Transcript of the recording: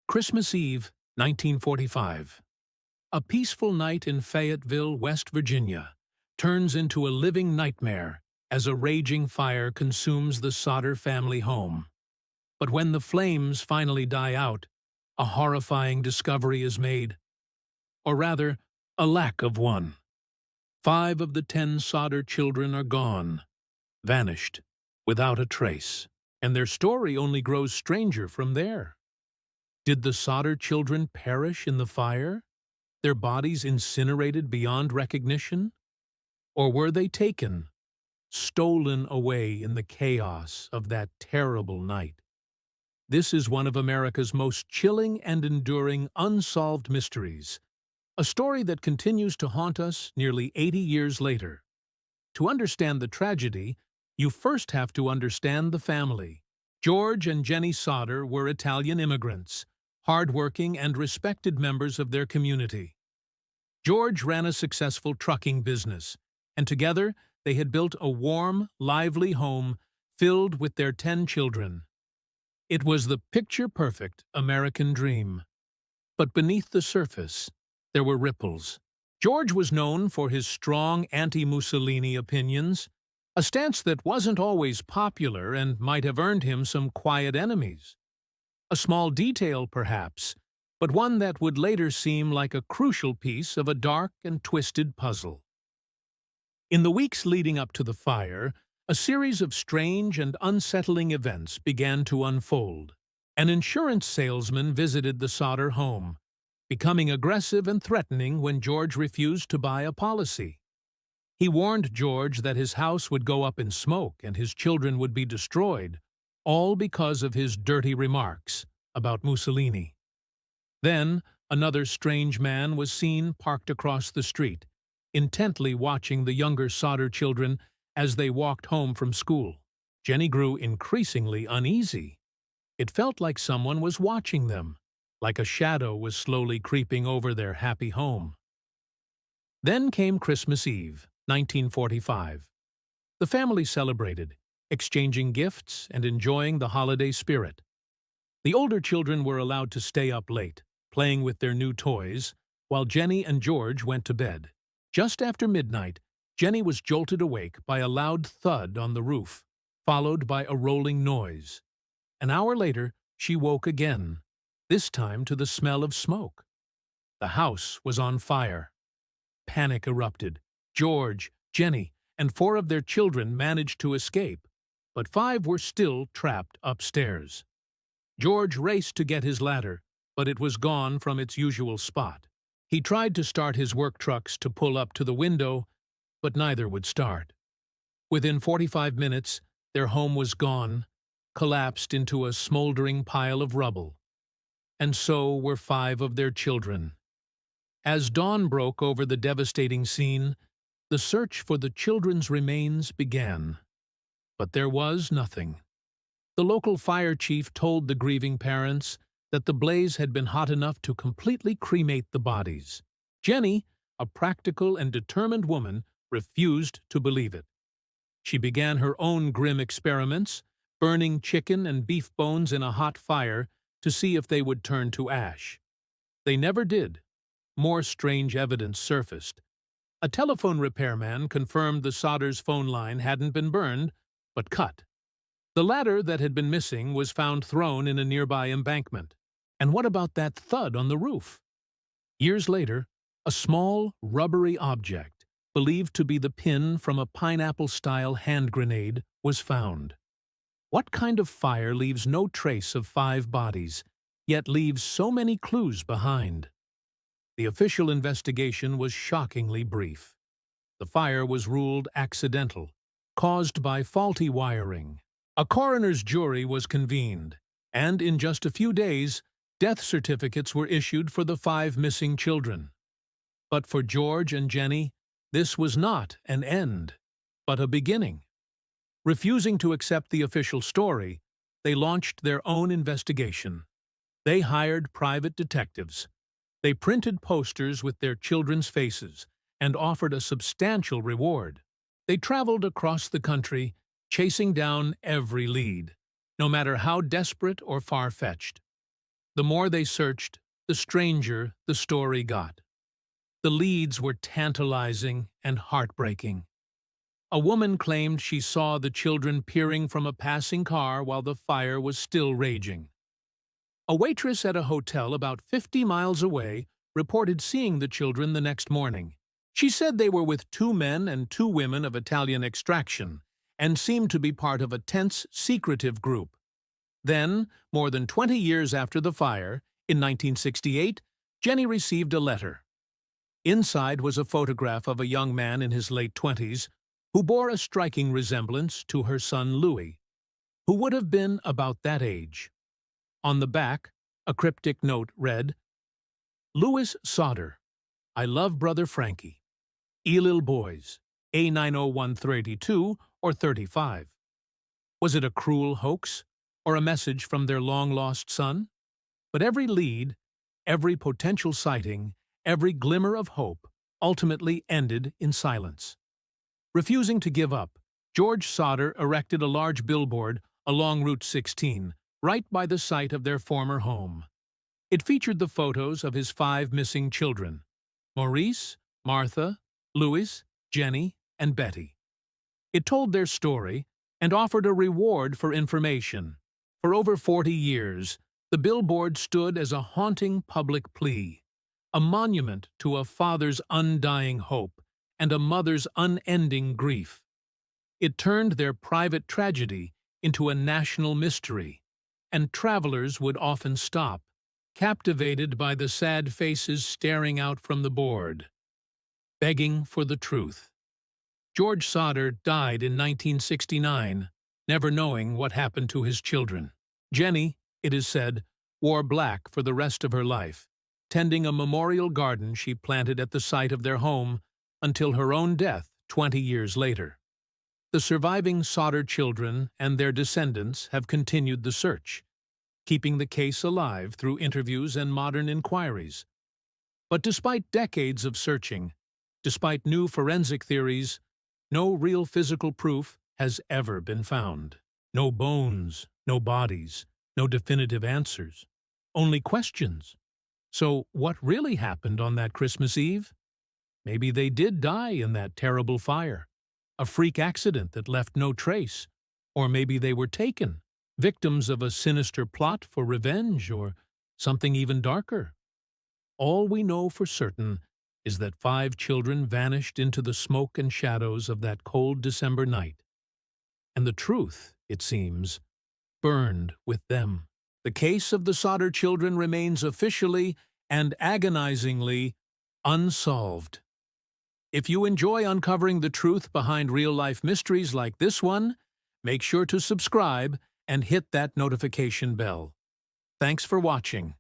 Christmas Eve, 1945. A peaceful night in Fayetteville, West Virginia, turns into a living nightmare as a raging fire consumes the Sodder family home. But when the flames finally die out, a horrifying discovery is made. Or rather, a lack of one. 5 of the 10 Sodder children are gone, vanished, without a trace, and their story only grows stranger from there. Did the Sodder children perish in the fire, their bodies incinerated beyond recognition? Or were they taken, stolen away in the chaos of that terrible night? This is one of America's most chilling and enduring unsolved mysteries, a story that continues to haunt us nearly 80 years later. To understand the tragedy, you first have to understand the family. George and Jenny Sodder were Italian immigrants, hard-working and respected members of their community. George ran a successful trucking business, and together they had built a warm, lively home filled with their 10 children. It was the picture-perfect American dream. But beneath the surface, there were ripples. George was known for his strong anti-Mussolini opinions, a stance that wasn't always popular and might have earned him some quiet enemies. A small detail, perhaps, but one that would later seem like a crucial piece of a dark and twisted puzzle. In the weeks leading up to the fire, a series of strange and unsettling events began to unfold. An insurance salesman visited the Sodder home, becoming aggressive and threatening when George refused to buy a policy. He warned George that his house would go up in smoke and his children would be destroyed, all because of his dirty remarks about Mussolini. Then, another strange man was seen parked across the street, intently watching the younger Sodder children as they walked home from school. Jenny grew increasingly uneasy. It felt like someone was watching them, like a shadow was slowly creeping over their happy home. Then came Christmas Eve, 1945. The family celebrated, exchanging gifts and enjoying the holiday spirit. The older children were allowed to stay up late, playing with their new toys, while Jenny and George went to bed. Just after midnight, Jenny was jolted awake by a loud thud on the roof, followed by a rolling noise. An hour later, she woke again, this time to the smell of smoke. The house was on fire. Panic erupted. George, Jenny, and 4 of their children managed to escape, but 5 were still trapped upstairs. George raced to get his ladder, but it was gone from its usual spot. He tried to start his work trucks to pull up to the window, but neither would start. Within 45 minutes, their home was gone, collapsed into a smoldering pile of rubble. And so were 5 of their children. As dawn broke over the devastating scene, the search for the children's remains began. But there was nothing. The local fire chief told the grieving parents that the blaze had been hot enough to completely cremate the bodies. Jenny, a practical and determined woman, refused to believe it. She began her own grim experiments, burning chicken and beef bones in a hot fire to see if they would turn to ash. They never did. More strange evidence surfaced. A telephone repairman confirmed the Sodder's phone line hadn't been burned, but cut. The ladder that had been missing was found thrown in a nearby embankment. And what about that thud on the roof? Years later, a small, rubbery object, believed to be the pin from a pineapple-style hand grenade, was found. What kind of fire leaves no trace of 5 bodies, yet leaves so many clues behind? The official investigation was shockingly brief. The fire was ruled accidental, caused by faulty wiring. A coroner's jury was convened, and in just a few days, death certificates were issued for the 5 missing children. But for George and Jenny, this was not an end, but a beginning. Refusing to accept the official story, they launched their own investigation. They hired private detectives. They printed posters with their children's faces and offered a substantial reward. They traveled across the country, chasing down every lead, no matter how desperate or far-fetched. The more they searched, the stranger the story got. The leads were tantalizing and heartbreaking. A woman claimed she saw the children peering from a passing car while the fire was still raging. A waitress at a hotel about 50 miles away reported seeing the children the next morning. She said they were with 2 men and 2 women of Italian extraction and seemed to be part of a tense, secretive group. Then, more than 20 years after the fire, in 1968, Jenny received a letter. Inside was a photograph of a young man in his late 20s who bore a striking resemblance to her son Louis, who would have been about that age. On the back, a cryptic note read, "Louis Sodder, I love brother Frankie. Elil boys, A90132 or 35. Was it a cruel hoax or a message from their long-lost son? But every lead, every potential sighting, every glimmer of hope ultimately ended in silence. Refusing to give up, George Sodder erected a large billboard along Route 16, right by the site of their former home. It featured the photos of his 5 missing children: Maurice, Martha, Louis, Jenny, and Betty. It told their story and offered a reward for information. For over 40 years, the billboard stood as a haunting public plea, a monument to a father's undying hope and a mother's unending grief. It turned their private tragedy into a national mystery, and travelers would often stop, captivated by the sad faces staring out from the board, begging for the truth. George Sodder died in 1969, never knowing what happened to his children. Jenny, it is said, wore black for the rest of her life, tending a memorial garden she planted at the site of their home until her own death 20 years later. The surviving Sodder children and their descendants have continued the search, keeping the case alive through interviews and modern inquiries. But despite decades of searching, despite new forensic theories, no real physical proof has ever been found. No bones, no bodies, no definitive answers, only questions. So what really happened on that Christmas Eve? Maybe they did die in that terrible fire, a freak accident that left no trace, or maybe they were taken, victims of a sinister plot for revenge or something even darker. All we know for certain is that 5 children vanished into the smoke and shadows of that cold December night. And the truth, it seems, burned with them. The case of the Sodder children remains officially and agonizingly unsolved. If you enjoy uncovering the truth behind real-life mysteries like this one, make sure to subscribe and hit that notification bell. Thanks for watching.